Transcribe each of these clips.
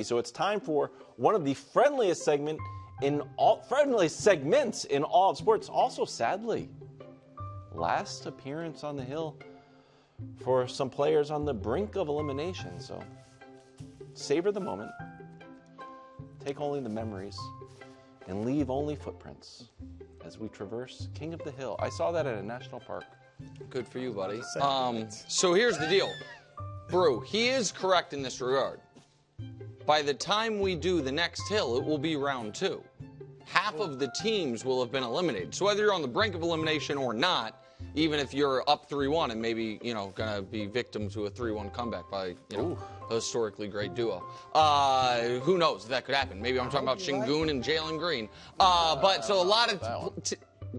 So it's time for one of the friendliest segments in all of sports. Also, sadly, last appearance on the hill for some players on the brink of elimination. So savor the moment, take only the memories, and leave only footprints as we traverse King of the Hill. I saw that at a national park. Good for you, buddy. So here's the deal. Brew, he is correct in this regard. By the time we do the next hill, it will be round 2. Half of the teams will have been eliminated. So whether you're on the brink of elimination or not, even if you're up 3-1 and maybe, going to be victim to a 3-1 comeback by, a historically great duo. Who knows if that could happen. Maybe I'm talking about Şengün and Jalen Green. But so a lot of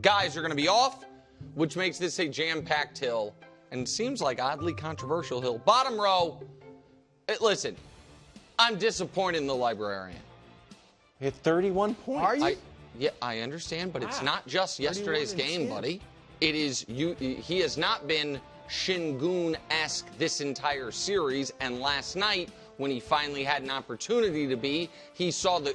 guys are going to be off, which makes this a jam-packed hill and seems like oddly controversial hill. Bottom row, listen, I'm disappointed in the librarian. He had 31 points. Are you? Yeah, I understand, but it's not just yesterday's game, buddy. It is he has not been Şengün-esque this entire series, and last night, when he finally had an opportunity to be, he started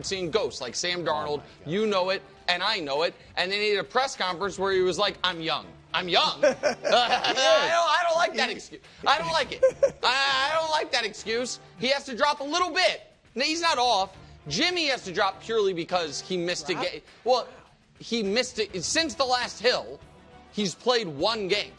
seeing ghosts like Sam Darnold. You know it, and I know it. And then he had a press conference where he was like, I'm young. I'm young. I don't like that excuse. I don't like it. I don't like that excuse. He has to drop a little bit. He's not off. Jimmy has to drop purely because he missed a game. Well, he missed it. Since the last hill, he's played one game.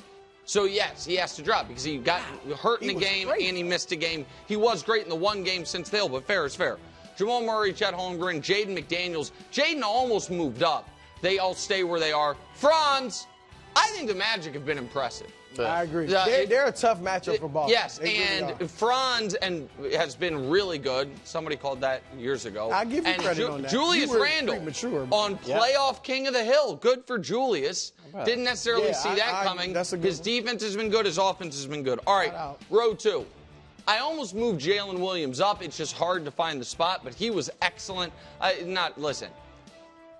So, yes, he has to drop because he got hurt in a game and he missed a game. He was great in the one game since the hill, but fair is fair. Jamal Murray, Chet Holmgren, Jaden McDaniels. Jaden almost moved up. They all stay where they are. Franz, I think the Magic have been impressive. I agree. They're a tough matchup for Boston. Yes, and really Franz has been really good. Somebody called that years ago. I'll give you credit on that. Julius Randle on playoff King of the Hill. Good for Julius. Didn't necessarily see that coming. His defense has been good. His offense has been good. All right, row 2. I almost moved Jalen Williams up. It's just hard to find the spot, but he was excellent. Listen,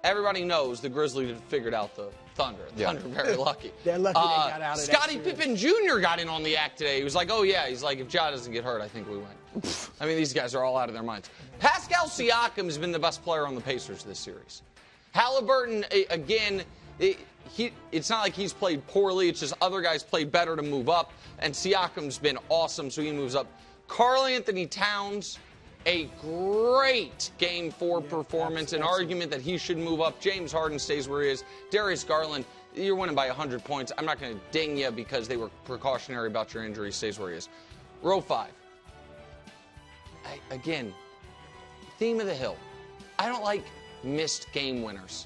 everybody knows the Grizzlies figured out the Thunder. Thunder very lucky. They're lucky they got out of that. Scottie Pippen Jr. got in on the act today. He was like, oh, yeah. He's like, if Ja doesn't get hurt, I think we win. I mean, these guys are all out of their minds. Pascal Siakam has been the best player on the Pacers this series. Halliburton, again, it's not like he's played poorly. It's just other guys played better to move up. And Siakam's been awesome, so he moves up. Karl Anthony Towns, a great Game 4 performance, an argument that he should move up. James Harden stays where he is. Darius Garland, you're winning by 100 points. I'm not going to ding you because they were precautionary about your injury. Stays where he is. Row 5. Again, theme of the hill. I don't like missed game winners.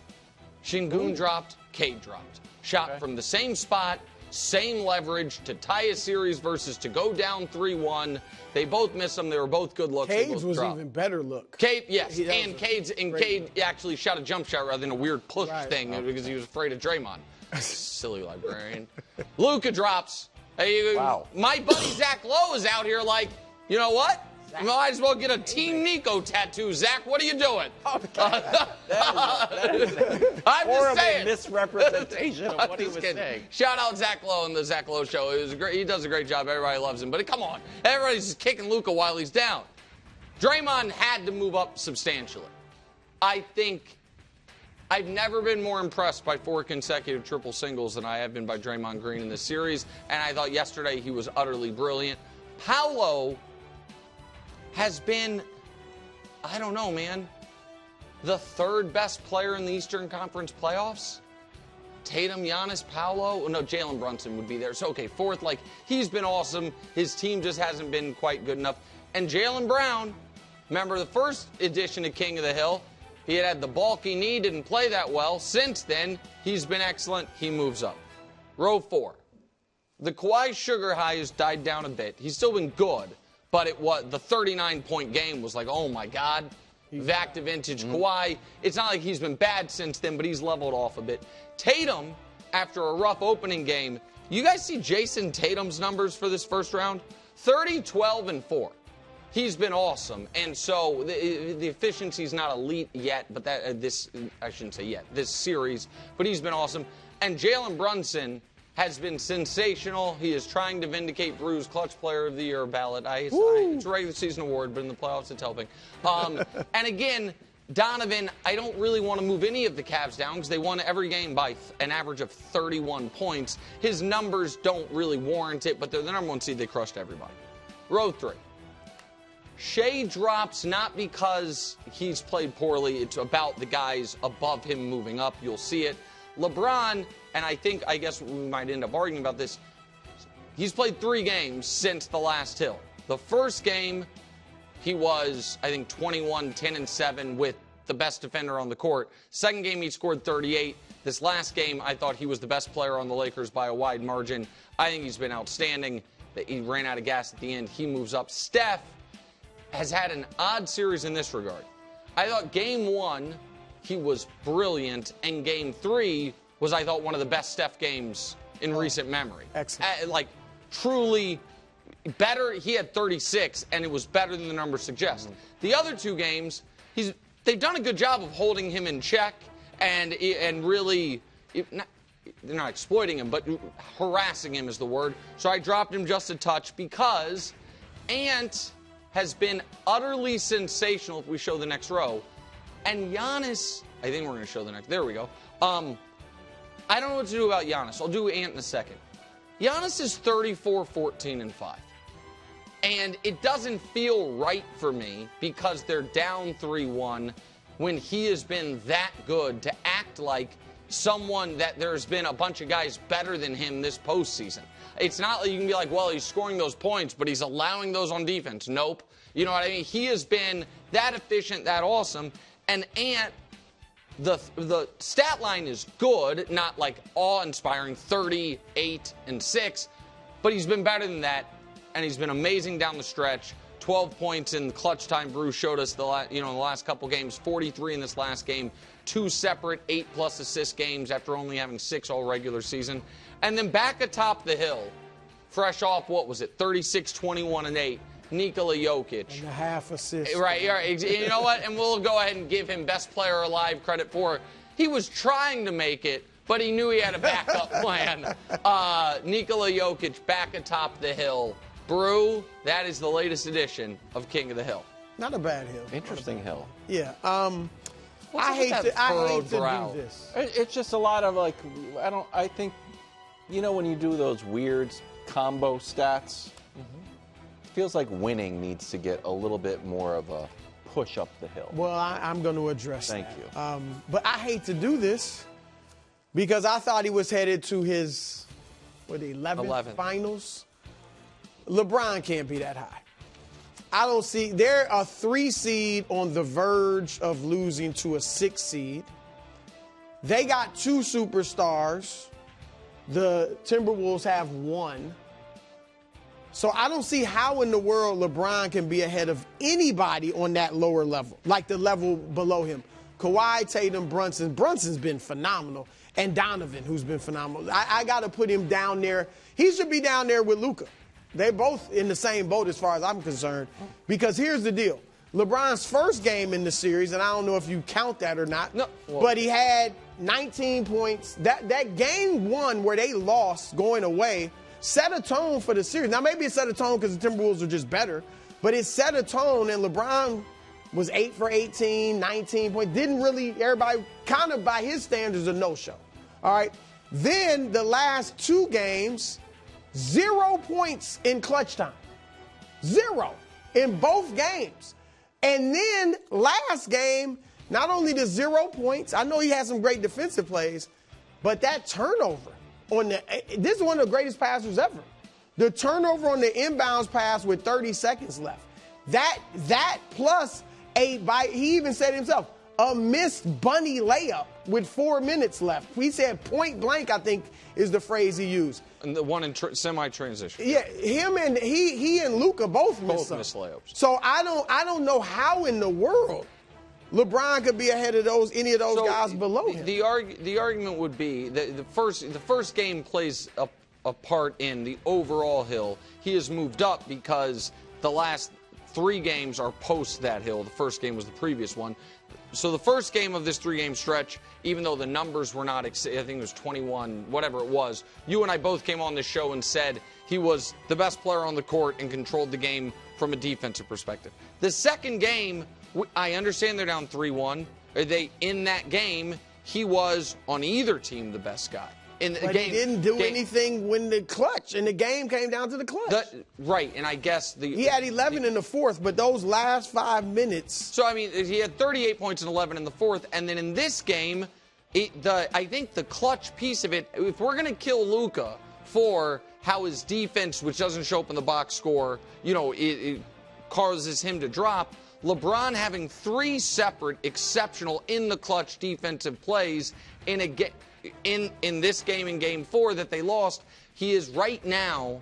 Şengün dropped, Cade dropped. Shot from the same spot, same leverage to tie a series versus to go down 3-1. They both missed them. They were both good looks. Cade's was even better look. Cade, yes, and Cade actually shot a jump shot rather than a weird push thing because he was afraid of Draymond. Silly librarian. Luka drops. My buddy Zach Lowe is out here like, you know what? You might as well get a Team Nico tattoo. Zach, what are you doing? I'm just saying. Misrepresentation of what he was saying. Shout out Zach Lowe and the Zach Lowe Show. It was great. He does a great job. Everybody loves him. But come on. Everybody's just kicking Luka while he's down. Draymond had to move up substantially. I think I've never been more impressed by 4 consecutive triple singles than I have been by Draymond Green in this series. And I thought yesterday he was utterly brilliant. Paolo has been, I don't know, man, the 3rd best player in the Eastern Conference playoffs. Tatum, Giannis, Paolo. No, Jalen Brunson would be there. So, okay, 4th, he's been awesome. His team just hasn't been quite good enough. And Jaylen Brown, remember the first edition of King of the Hill, he had the bulky knee, didn't play that well. Since then, he's been excellent. He moves up. Row 4. The Kawhi sugar high has died down a bit. He's still been good. But the 39-point game was like, oh, my God, back to vintage Kawhi. It's not like he's been bad since then, but he's leveled off a bit. Tatum, after a rough opening game, you guys see Jason Tatum's numbers for this first round? 30, 12, and 4. He's been awesome. And so the efficiency's not elite yet, but I shouldn't say yet, this series. But he's been awesome. And Jalen Brunson, has been sensational. He is trying to vindicate Brew's Clutch Player of the Year ballot. It's a regular season award, but in the playoffs it's helping. And again, Donovan, I don't really want to move any of the Cavs down because they won every game by an average of 31 points. His numbers don't really warrant it, but they're the number 1 seed. They crushed everybody. Row 3. Shea drops not because he's played poorly. It's about the guys above him moving up. You'll see it. LeBron, and I guess we might end up arguing about this, he's played 3 games since the last hill. The first game, he was, 21, 10, and 7 with the best defender on the court. Second game, he scored 38. This last game, I thought he was the best player on the Lakers by a wide margin. I think he's been outstanding. He ran out of gas at the end. He moves up. Steph has had an odd series in this regard. I thought game 1, he was brilliant, and game 3 was, I thought, one of the best Steph games in recent memory. Excellent. Truly better. He had 36, and it was better than the numbers suggest. The other 2 games, they've done a good job of holding him in check and really, they're not exploiting him, but harassing him is the word. So I dropped him just a touch because Ant has been utterly sensational if we show the next row. And Giannis, I think we're going to show the next. There we go. I don't know what to do about Giannis. I'll do Ant in a second. Giannis is 34, 14, and 5. And it doesn't feel right for me because they're down 3-1 when he has been that good to act like someone that there's been a bunch of guys better than him this postseason. It's not like you can be like, well, he's scoring those points, but he's allowing those on defense. Nope. You know what I mean? He has been that efficient, that awesome. And Ant, the stat line is good, not like awe-inspiring, 38 and 6, but he's been better than that, and he's been amazing down the stretch. 12 points in clutch time. Bruce showed us the last couple games. 43 in this last game. 2 separate 8+ assist games after only having 6 all regular season. And then back atop the hill, fresh off, what was it, 36, 21, and 8, Nikola Jokic. And a half assist. Right. You know what? And we'll go ahead and give him best player alive credit for. He was trying to make it, but he knew he had a backup plan. Nikola Jokic back atop the hill. Brew, that is the latest edition of King of the Hill. Not a bad hill. Interesting hill. Yeah. I hate to do this. It's just a lot of I think, when you do those weird combo stats, it feels like winning needs to get a little bit more of a push up the hill. Well, I'm going to address Thank that. you. But I hate to do this because I thought he was headed to his, 11th finals. LeBron can't be that high. I don't see. They're a 3 seed on the verge of losing to a 6 seed. They got 2 superstars. The Timberwolves have 1. So I don't see how in the world LeBron can be ahead of anybody on that lower level, like the level below him. Kawhi, Tatum, Brunson. Brunson's been phenomenal. And Donovan, who's been phenomenal. I got to put him down there. He should be down there with Luka. They're both in the same boat as far as I'm concerned. Because here's the deal. LeBron's first game in the series, and I don't know if you count that or not, but he had 19 points. That game 1 where they lost going away set a tone for the series. Now, maybe it set a tone because the Timberwolves are just better, but it set a tone, and LeBron was 8 for 18, 19 points. Didn't really, everybody kind of by his standards, a no-show. All right. Then the last 2 games, 0 points in clutch time. 0 in both games. And then last game, not only the 0 points, I know he had some great defensive plays, but that turnover this is one of the greatest passers ever. The turnover on the inbounds pass with 30 seconds left. That plus he even said himself, a missed bunny layup with 4 minutes left. He said point blank, I think, is the phrase he used. And the one in semi-transition. Yeah, him and he and Luka both missed layups. So I don't know how in the world LeBron could be ahead of any of those guys below him. The argument would be that the first game plays a part in the overall hill. He has moved up because the last 3 games are post that hill. The first game was the previous one. So the first game of this 3-game stretch, even though the numbers were not, I think it was 21, whatever it was, you and I both came on this show and said he was the best player on the court and controlled the game from a defensive perspective. The second game, I understand they're down 3-1. In that game, he was on either team the best guy. He didn't do anything when the clutch, and the game came down to the clutch. Right, and I guess he had 11 in the fourth, but those last 5 minutes. So, I mean, he had 38 points and 11 in the fourth, and then in this game, I think the clutch piece of it, if we're going to kill Luka for how his defense, which doesn't show up in the box score, it causes him to drop, LeBron having 3 separate exceptional in the clutch defensive plays in a game. In this game, in Game 4 that they lost, he is right now,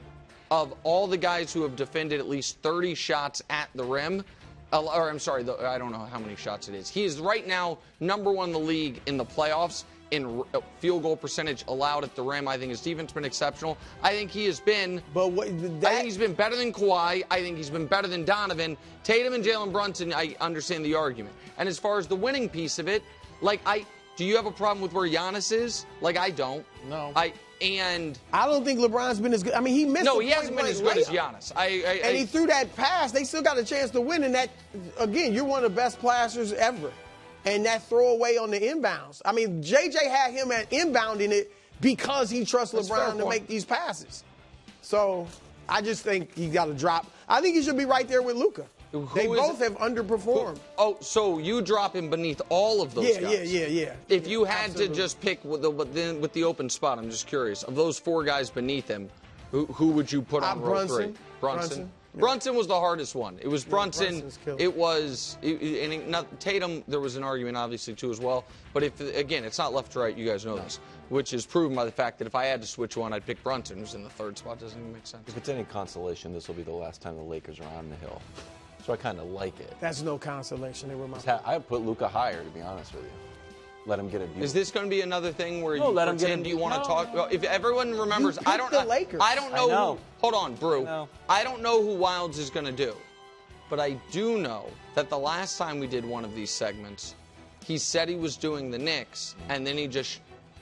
of all the guys who have defended at least 30 shots at the rim, or I'm sorry, I don't know how many shots it is. He is right now #1 in the league in the playoffs in field goal percentage allowed at the rim. I think his defense has been exceptional. I think he has been. I think he's been better than Kawhi. I think he's been better than Donovan. Tatum and Jalen Brunson, I understand the argument. And as far as the winning piece of it, do you have a problem with where Giannis is? I don't. No. I don't think LeBron's been as good. I mean, he missed. No, he hasn't been as good as Giannis. And he threw that pass. They still got a chance to win. And that, again, you're one of the best passers ever. And that throwaway on the inbounds. I mean, JJ had him at inbounding it because he trusts LeBron to make these passes. So I just think he got to drop. I think he should be right there with Luka. They both have underperformed. So you drop him beneath all of those guys? Yeah. If you had to just pick with the open spot, I'm just curious, of those 4 guys beneath him, who would you put on row 3? Brunson. Yeah. Brunson was the hardest one. It was Brunson. It was Tatum. There was an argument, obviously, too, as well. But again, it's not left to right. You guys know this, which is proven by the fact that if I had to switch one, I'd pick Brunson, who's in the 3rd spot. Doesn't even make sense. If it's any consolation, this will be the last time the Lakers are on the hill. So I kind of like it. That's no consolation. They were I would put Luka higher, to be honest with you. Let him get a view. Is this going to be another thing where you pretend you want to talk? Well, if everyone remembers, I don't know. Hold on, Brew. I don't know who Wildes is going to do. But I do know that the last time we did one of these segments, he said he was doing the Knicks, and then he just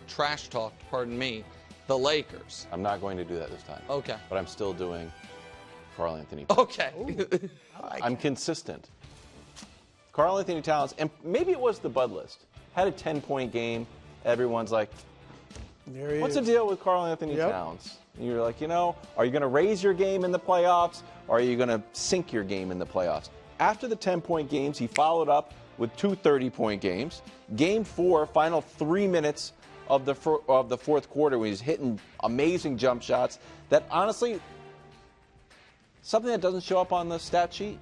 trash talked, pardon me, the Lakers. I'm not going to do that this time. Okay. But I'm still doing Karl Anthony. Okay. I'm consistent. Karl Anthony Towns, and maybe it was the Bud list, had a 10-point game. Everyone's like, what's the deal with Karl Anthony Towns? And you're like, are you going to raise your game in the playoffs, or are you going to sink your game in the playoffs? After the 10-point games, he followed up with 2 30-point games. Game 4, final 3 minutes of the 4th quarter, when he's hitting amazing jump shots that, honestly, something that doesn't show up on the stat sheet,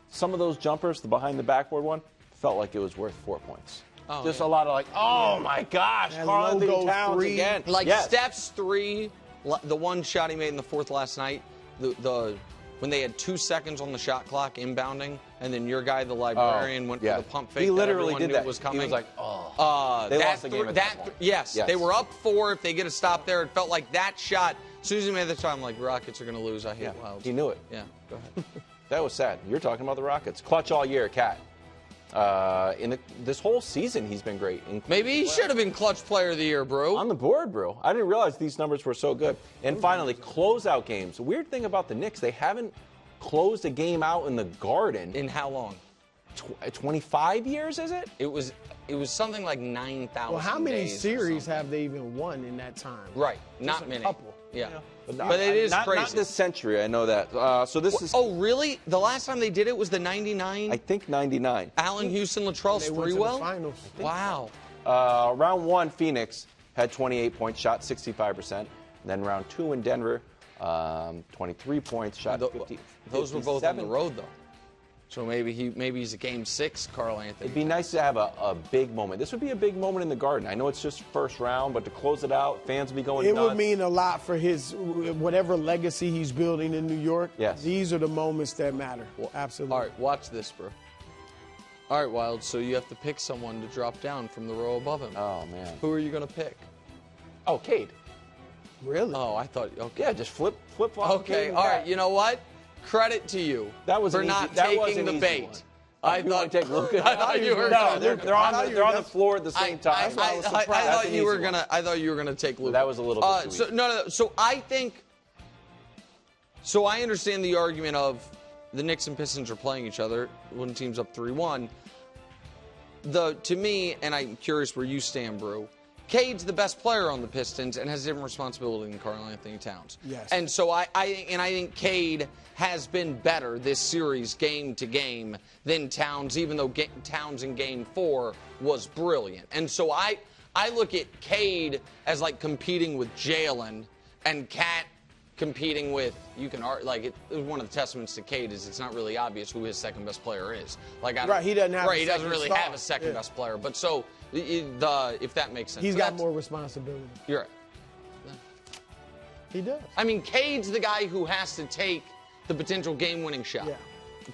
some of those jumpers, the behind the backboard one, felt like it was worth 4 points. A lot of oh my gosh, Karl Anthony Towns again. Steph's 3, the one shot he made in the 4th last night, when they had 2 seconds on the shot clock inbounding, and then your guy, the librarian, went for the pump fake. He literally did that. Was coming. He was like, they lost the game at that point. Yes, they were up 4. If they get a stop there, it felt like that shot. As soon as he made the shot, I'm like, Rockets are going to lose. I hate Wildes. He knew it. Yeah, go ahead. That was sad. You're talking about the Rockets. Clutch all year, Cat. This whole season, he's been great. Maybe he should have been Clutch Player of the Year, Brew. On the board, Brew. I didn't realize these numbers were so good. And finally, closeout games. The weird thing about the Knicks, they haven't closed a game out in the Garden. In how long? 25 years, is it? It was something like 9,000. Well, how many series have they even won in that time? Right, not many. A couple. Yeah. But it is crazy. Not this century, I know that. So this is. Oh, really? The last time they did it was the 99? I think 99. Allen Houston, Latrell Sprewell? Finals. Wow. Round 1, Phoenix had 28 points, shot 65%. And then round 2 in Denver, 23 points, shot 50. Those were both on the road, though. So maybe he's a Game 6, Karl Anthony. It'd be nice to have a big moment. This would be a big moment in the Garden. I know it's just first round, but to close it out, fans would be going nuts. It would mean a lot for his whatever legacy he's building in New York. Yes. These are the moments that matter. Absolutely. All right, watch this, bro. All right, Wild, so you have to pick someone to drop down from the row above him. Oh, man. Who are you going to pick? Oh, Cade. Really? Oh, I thought, okay. Yeah, just flip-flop. Okay, all right, you know what? Credit to you for not taking the bait. I thought take Luka. I thought you were. No, they're on the floor at the same time. I thought you were gonna. I thought you were gonna take Luka. That was a little bit too easy. No. So I think. So I understand the argument of the Knicks and Pistons are playing each other when the team's up 3-1. To me, and I'm curious where you stand, Brew. Cade's the best player on the Pistons and has a different responsibility than Karl-Anthony Towns. Yes. And so I think Cade has been better this series game to game than Towns, even though Towns in Game 4 was brilliant. And so I look at Cade as like competing with Jalen and Cat competing with, you can like one of the testaments to Cade is it's not really obvious who his second best player is. Like he doesn't have. He doesn't really have a second best player. But so if that makes sense, he's got more responsibility. You're right. He does. I mean, Cade's the guy who has to take the potential game-winning shot. Yeah.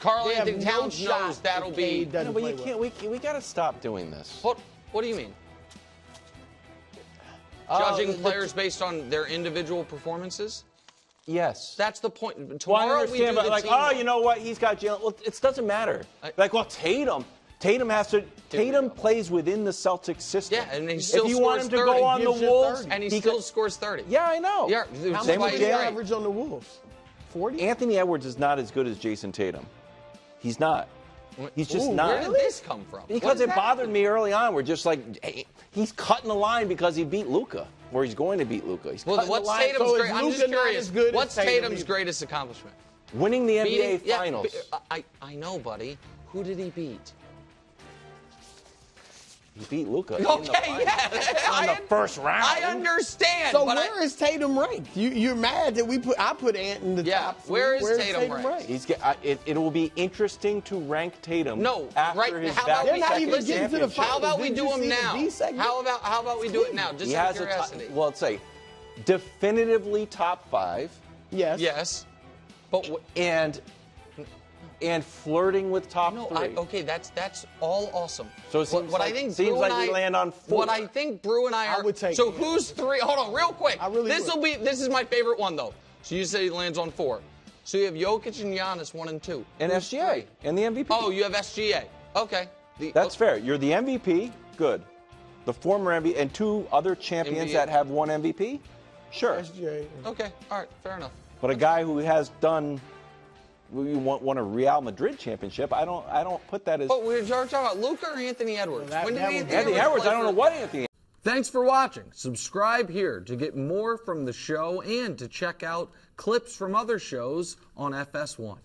Karl-Anthony Towns knows that'll be. No, but you can't. We got to stop doing this. What do you mean? Judging players based on their individual performances? Yes. That's the point. Well, I Tomorrow understand, we do but the team. you know what? He's got Jalen. Well, it doesn't matter. Tatum. Tatum has to. Tatum plays within the Celtics system. Yeah, and he still if you scores want him to 30, go on the Wolves, and he still scores 30. Yeah, I know. Yeah, how same much with is Jalen. average on the Wolves? 40. Anthony Edwards is not as good as Jason Tatum. He's not. He's just not. Where did this come from? Because it bothered me early on. We're just like, hey, he's cutting the line because he beat Luka, or he's going to beat Luka. He's cutting what's the line. Tatum's So great? I'm just curious. What's Tatum's greatest accomplishment? Winning the NBA Yeah, Finals. I know, buddy. Who did he beat? He beat Luka. Okay, yeah. On the first round. I understand. So but where is Tatum ranked? You're mad that I put Ant in the top three. Where is Tatum ranked? It will be interesting to rank Tatum. No, after right. his How about we back-to-back even getting to the championships. finals? How about we Did do you them see the now? B segment? How about we do it now? Just He out of has curiosity. well, let's say definitively top 5, Yes. Yes, but and flirting with top 3. okay, that's all awesome. So it seems what like, I think seems Brew like and we land on 4. What I think Brew and I are. would take so it. who's 3? Hold on, real quick. I really would. This is my favorite one though. So you say he lands on 4. So you have Jokic and Giannis 1 and 2. And Who's SGA 3? and the MVP. Oh, you have SGA. Okay. That's fair. You're the MVP. Good. The former MVP and 2 other champions NBA. that have 1 MVP. Sure. SGA. Okay. All right. Fair enough. But a guy who has done. We won a Real Madrid championship. I don't put that as. But we're talking about Luka or Anthony Edwards. Well, when did that Anthony would- Anthony Edwards. play I don't know for- what Anthony. Thanks for watching. Subscribe here to get more from the show and to check out clips from other shows on FS1.